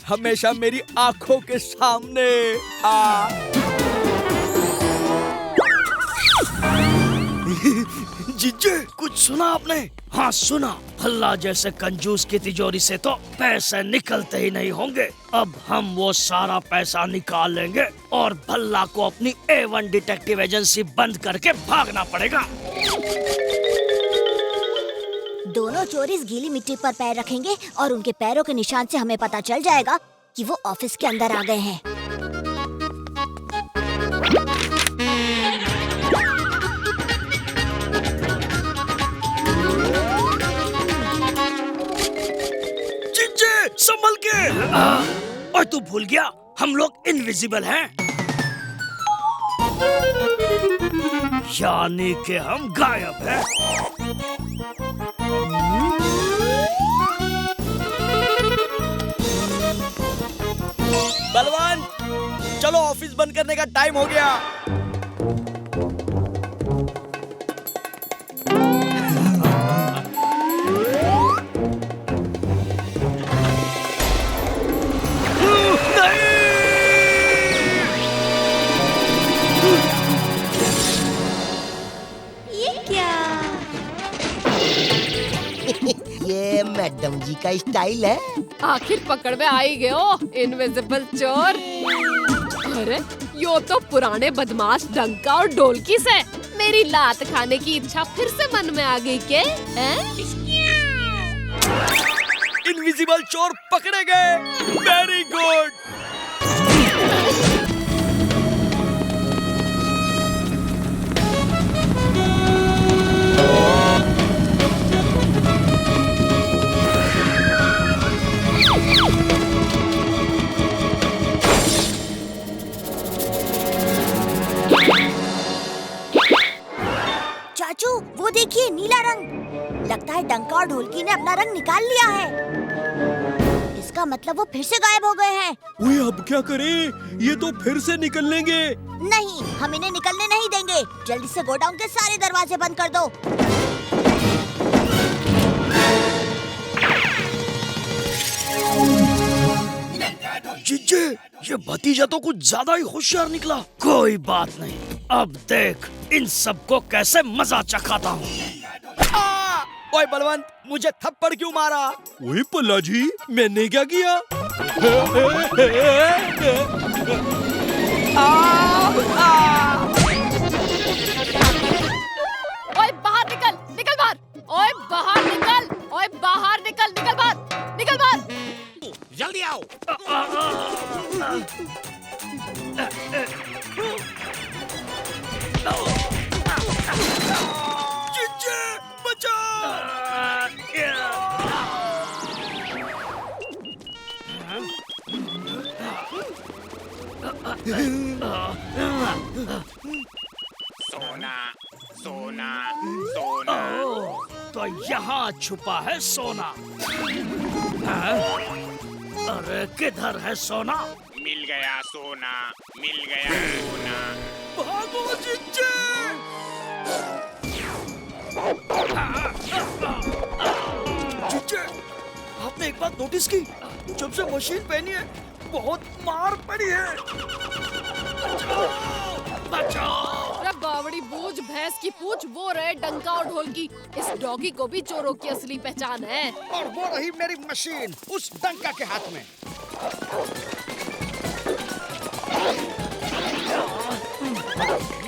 हमेशा मेरी आंखों के सामने। जीजे, कुछ सुना आपने? हाँ सुना, भल्ला जैसे कंजूस की तिजोरी से तो पैसे निकलते ही नहीं होंगे। अब हम वो सारा पैसा निकाल लेंगे और भल्ला को अपनी A1 डिटेक्टिव एजेंसी बंद करके भागना पड़ेगा। दोनों चोर इस गीली मिट्टी पर पैर रखेंगे और उनके पैरों के निशान से हमें पता चल जाएगा कि वो ऑफिस के अंदर आ गए हैं। संभल के। और तू भूल गया हम लोग इनविजिबल हैं, यानी कि हम गायब हैं। बलवान, चलो ऑफिस बंद करने का टाइम हो गया। ये मैडम जी का स्टाइल है। आखिर पकड़ में आई गए हो इनविजिबल चोर। अरे यो तो पुराने बदमाश डंका और ढोलकी से मेरी लात खाने की इच्छा फिर से मन में आ गई के? इनविजिबल चोर पकड़े गए। Very good. चाचू, वो देखिए नीला रंग। लगता है डंका और ढोलकी ने अपना रंग निकाल लिया है। इसका मतलब वो फिर से गायब हो गए हैं। ओए, अब क्या करें? ये तो फिर से निकल लेंगे। नहीं, हम इन्हें निकलने नहीं देंगे। जल्दी से गोडाउन के सारे दरवाजे बंद कर दो। जीजे, ये भतीजा तो कुछ ज्यादा ही होशियार निकला। कोई बात नहीं, अब देख इन सबको कैसे मजा चखाता हूँ। ओए बलवंत, मुझे थप्पड़ क्यों मारा? ओए पल्ला जी, मैंने क्या किया? ओए बाहर निकल, निकल बाहर। ओए बाहर निकल, ओए बाहर निकल, निकल बाहर, निकल बाहर। जल्दी आओ। जीजे, बचाओ। सोना, सोना, सोना। तो यहाँ छुपा है सोना। अरे किधर है सोना? मिल गया सोना, मिल गया सोना। भागो जीजे। जीजे, आपने एक बात नोटिस की? जब से मशीन पहनी है बहुत मार पड़ी है। बचाओ, बचाओ। अरे बावड़ी बूझ, भैंस की पूछ, वो रहे डंका और ढोलकी। इस डॉगी को भी चोरों की असली पहचान है। और वो रही मेरी मशीन उस डंका के हाथ में।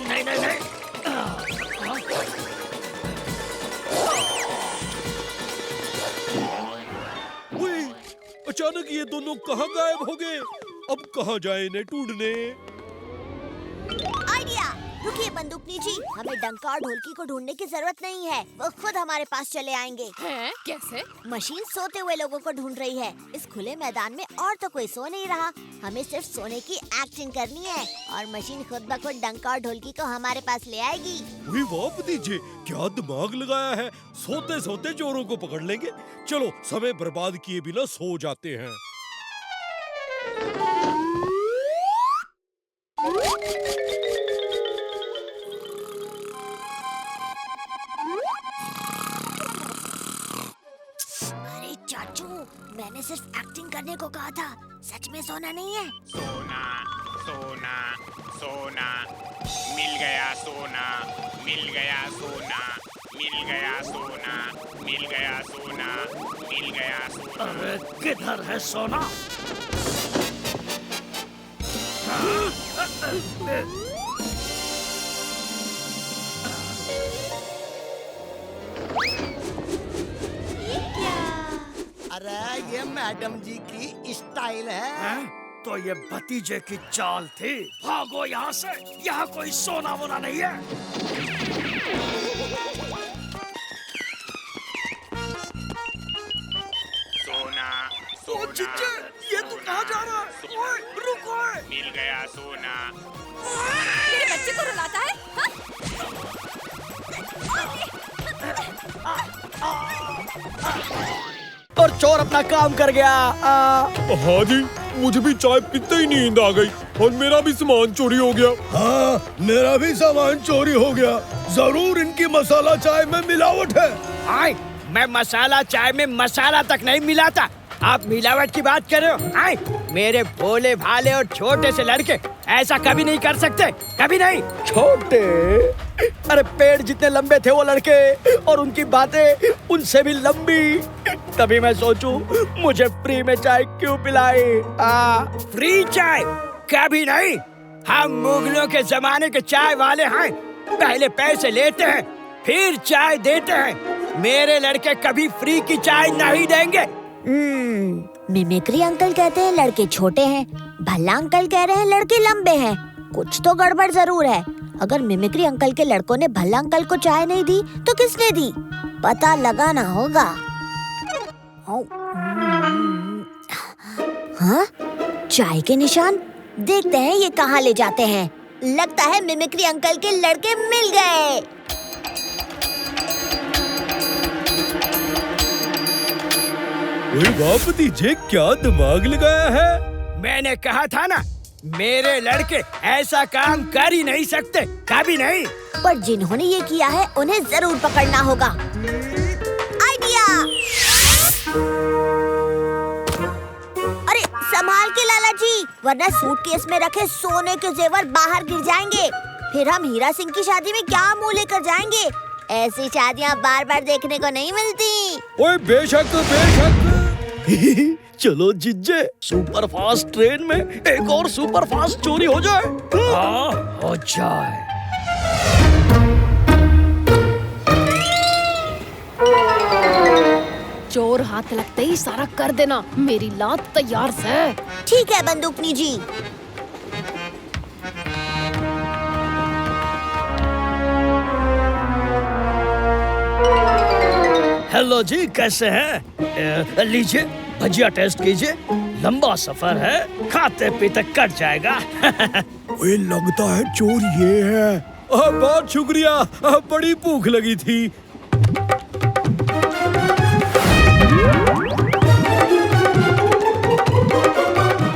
नहीं नहीं नहीं। अचानक ये दोनों कहाँ गायब हो गए? अब कहाँ जाए इन्हें ढूंढने? आइडिया! रुकिए बंदूकनी जी, हमें डंका और ढोलकी को ढूंढने की जरूरत नहीं है। वो खुद हमारे पास चले आएंगे। हैं? कैसे? मशीन सोते हुए लोगों को ढूंढ रही है। इस खुले मैदान में और तो कोई सो नहीं रहा। हमें सिर्फ सोने की एक्टिंग करनी है और मशीन खुद ब खुद डंका और ढोलकी को हमारे पास ले आएगी। वाह भतीजे, क्या दिमाग लगाया है। सोते सोते चोरों को पकड़ लेंगे। चलो समय बर्बाद किए बिना सो जाते हैं। मैंने सिर्फ एक्टिंग करने को कहा था, सच में सोना नहीं है। सोना सोना सोना मिल गया सोना मिल गया सोना मिल गया सोना मिल गया सोना मिल गया सोना। अरे किधर है सोना? अरे ये मैडम जी की स्टाइल है। हैं? तो ये भतीजे की चाल थी। भागो यहाँ से, यहाँ कोई सोना वोना नहीं है। सोना ओ सोना चिच्चे, ये तू कहाँ जा रहा है? ओए, रुक ओए। मिल गया सोना। मेरे बच्चे को रुलाता है, हाँ? और चोर अपना काम कर गया। हाँ जी, मुझे भी चाय पीते ही नींद आ गई और मेरा भी सामान चोरी हो गया। हाँ, मेरा भी सामान चोरी हो गया। जरूर इनकी मसाला चाय में मिलावट है। आए, मैं मसाला चाय में मसाला तक नहीं मिलाता। आप मिलावट की बात कर रहे हो? आए, मेरे भोले भाले और छोटे से लड़के ऐसा कभी नहीं कर सकते, कभी नहीं। छोटे? अरे पेड़ जितने लंबे थे वो लड़के, और उनकी बातें उनसे भी लंबी। तभी मैं सोचूं मुझे फ्री में चाय क्यों पिलाई। फ्री चाय कभी नहीं। हम मुगलों के जमाने के चाय वाले हैं। पहले पैसे लेते हैं, फिर चाय देते हैं। मेरे लड़के कभी फ्री की चाय नहीं देंगे। मिमिक्री अंकल कहते हैं लड़के छोटे हैं, भल्ला अंकल कह रहे हैं लड़के लंबे हैं। कुछ तो गड़बड़ जरूर है। अगर मिमिक्री अंकल के लड़कों ने भल्ला अंकल को चाय नहीं दी तो किसने दी? पता लगाना होगा। हाँ, चाय के निशान। देखते हैं ये कहाँ ले जाते हैं। लगता है मिमिक्री अंकल के लड़के मिल गए। वाह भतीजे, क्या दिमाग लगाया है। मैंने कहा था ना, मेरे लड़के ऐसा काम कर ही नहीं सकते, कभी नहीं। पर जिन्होंने ये किया है उन्हें जरूर पकड़ना होगा। आइडिया! अरे संभाल के लाला जी, वरना सूटकेस में रखे सोने के जेवर बाहर गिर जाएंगे। फिर हम हीरा सिंह की शादी में क्या मुंह लेकर जाएंगे? ऐसी शादियाँ बार बार देखने को नहीं मिलती। ओए बेशक बेशक। चलो जिज्जे, सुपर फास्ट ट्रेन में एक और सुपर फास्ट चोरी हो जाए। हाँ, हो जाए। चोर हाथ लगते ही सारा कर देना। मेरी लात तैयार से। ठीक है बंदूकनी जी। हेलो जी, कैसे हैं? लीजिए भजिया टेस्ट कीजिए। लंबा सफर है, खाते पीते कट जाएगा। ओए लगता है चोर ये है। बहुत शुक्रिया, बड़ी भूख लगी थी।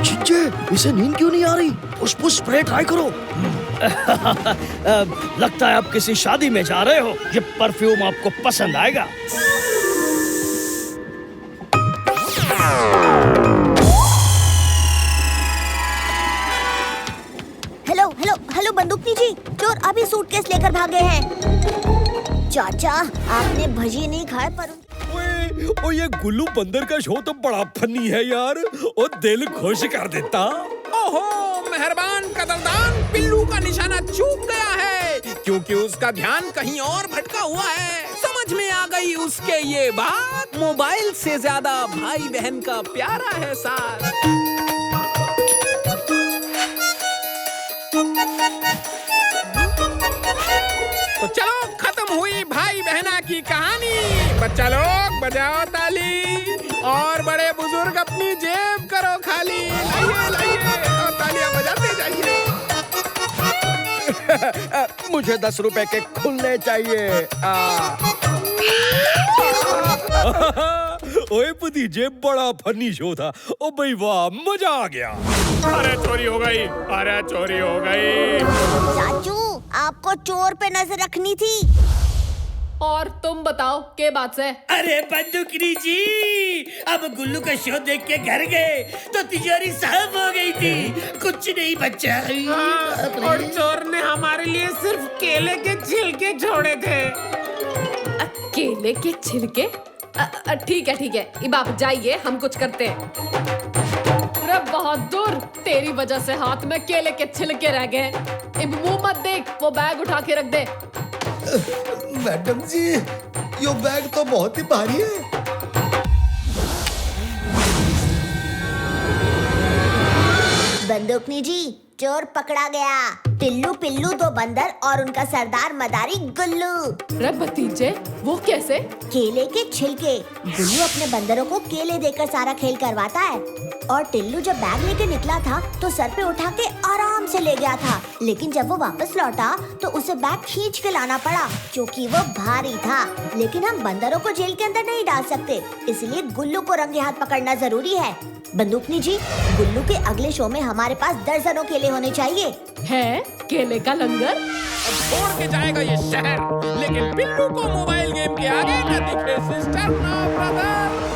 चिच्चे, इसे नींद क्यों नहीं आ रही? पुष्प स्प्रे ट्राई करो। लगता है आप किसी शादी में जा रहे हो। ये परफ्यूम आपको पसंद आएगा। हेलो हेलो हेलो बंदूकनी जी, चोर अभी सूटकेस लेकर भागे हैं। चाचा, आपने भजी नहीं खाए पर ओए ये गुल्लू बंदर का शो तो बड़ा फनी है यार, और दिल खुश कर देता। ओहो, मेहरबान कदरदान पिल्लू का निशाना चूक गया है, क्योंकि उसका ध्यान कहीं और भटका हुआ है। समझ में आ गई उसके ये बात। मोबाइल से ज्यादा भाई बहन का प्यारा है साथ। तो चलो, खत्म हुई भाई बहना की कहानी। बच्चा लोग बजाओ ताली, और बड़े बुजुर्ग अपनी जेब करो खाली। लाइए लाइए, और तालियां बजाते जाइए। मुझे 10 रुपए के खुले चाहिए। ओए भतीजे, बड़ा फनी शो था। ओ भाई वाह, मजा आ गया। अरे चोरी हो गई, अरे चोरी हो गई। चाचू, आपको चोर पे नजर रखनी थी। और तुम बताओ के बात से? अरे बंदूकनी जी, अब गुल्लू का शो देख के घर गए तो तिजोरी साफ हो गई थी, कुछ नहीं बचा। और चोर ने हमारे लिए सिर्फ केले के छिलके छोड़े थे। केले के छिलके? ठीक है, अब आप जाइए, हम कुछ करते हैं। अरे बहादुर, तेरी वजह से हाथ में केले के छिलके रह गए। अब मुंह मत देख, वो बैग उठा के रख दे। मैडम जी, ये बैग तो बहुत ही भारी है। बंदूकनी जी, चोर पकड़ा गया। टिल्लू पिल्लू दो बंदर और उनका सरदार मदारी गुल्लू। अरे भतीजे, वो कैसे? केले के छिलके। गुल्लू अपने बंदरों को केले देकर सारा खेल करवाता है और टिल्लू जब बैग लेके निकला था तो सर पे उठा के आराम से ले गया था, लेकिन जब वो वापस लौटा तो उसे बैग खींच के लाना पड़ा क्योंकि वो भारी था। लेकिन हम बंदरों को जेल के अंदर नहीं डाल सकते, इसलिए गुल्लू को रंगे हाथ पकड़ना जरूरी है। बंदूकनी जी, गुल्लू के अगले शो में हमारे पास दर्जनों केले होने चाहिए। है केले का लंगर? छोड़ के जाएगा ये शहर, लेकिन पिल्लू को मोबाइल गेम के आगे न दिखे सिस्टर ना ब्रदर।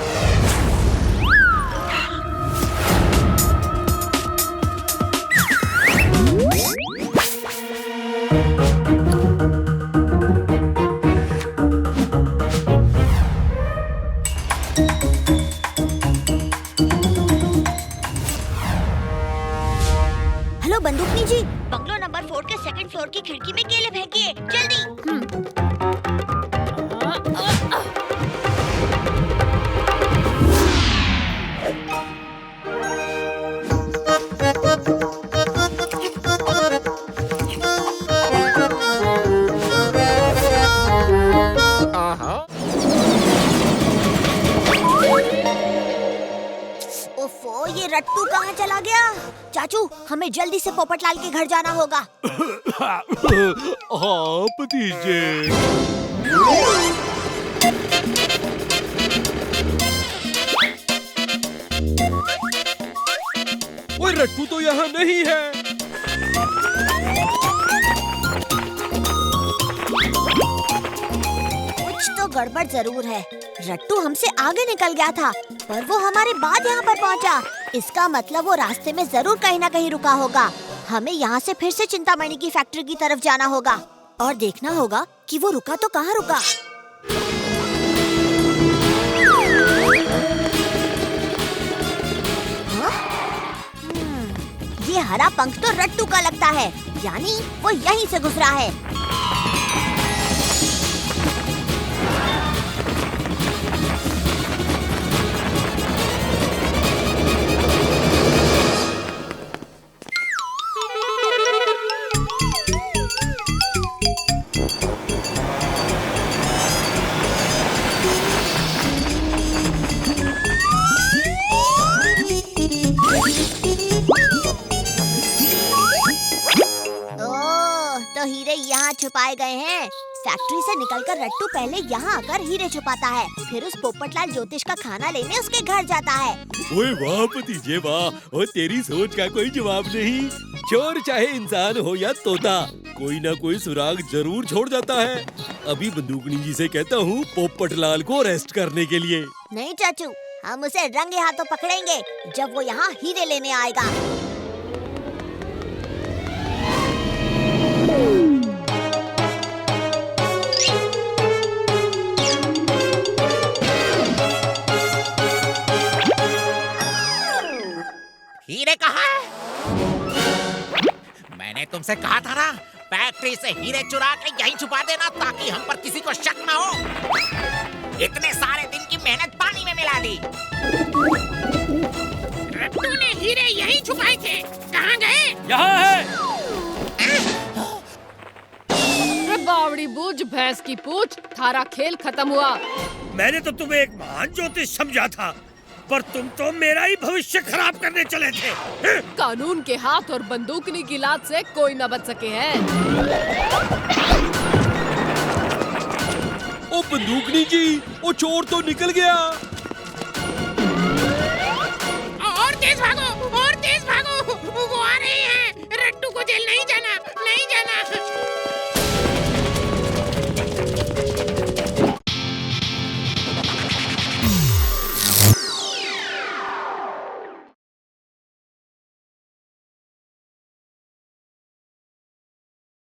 हेलो बंदूकनी जी, बंगलो नंबर 4 के सेकंड फ्लोर की खिड़की में केले फेंकिए, जल्दी। ओफो, ये रट्टू कहाँ चला गया? चाचू, हमें जल्दी से पोपटलाल के घर जाना होगा। हाँ भतीजे। वो रट्टू तो यहाँ नहीं है। कुछ तो गड़बड़ जरूर है। रट्टू हमसे आगे निकल गया था, पर वो हमारे बाद यहाँ पर पहुँचा। इसका मतलब वो रास्ते में जरूर कहीं ना कहीं रुका होगा। हमें यहाँ से फिर से चिंतामणि की फैक्ट्री की तरफ जाना होगा और देखना होगा कि वो रुका तो कहाँ रुका। ये हरा पंख तो रट्टू का लगता है, यानी वो यहीं से गुजरा है। तो हीरे यहाँ छुपाए गए हैं। फैक्ट्री से निकलकर रट्टू पहले यहाँ आकर हीरे छुपाता है, फिर उस पोपटलाल ज्योतिष का खाना लेने उसके घर जाता है। ओए वाह भतीजे वाह, और तेरी सोच का कोई जवाब नहीं। चोर चाहे इंसान हो या तोता, कोई ना कोई सुराग जरूर छोड़ जाता है। अभी बंदूकनी जी से कहता हूँ पोपटलाल को अरेस्ट करने के लिए। नहीं चाचू, हम उसे रंगे हाथों पकड़ेंगे जब वो यहाँ हीरे लेने आएगा। हीरे कहाँ है? मैंने तुमसे कहा था ना, फैक्ट्री से हीरे चुरा के यहीं छुपा देना ताकि हम पर किसी को शक ना हो। इतने सारे दिन की मेहनत पानी में मिला दी। तूने हीरे यहीं छुपाए थे, कहाँ गए? यहाँ है। बावड़ी बूझ भैंस की पूछ, थारा खेल खत्म हुआ। मैंने तो तुम्हें एक महान ज्योतिष समझा था, पर तुम तो मेरा ही भविष्य खराब करने चले थे। कानून के हाथ और बंदूकनी की लात से कोई न बच सके है। ओ बंदूकनी जी, वो चोर तो निकल गया। और तेज भागो,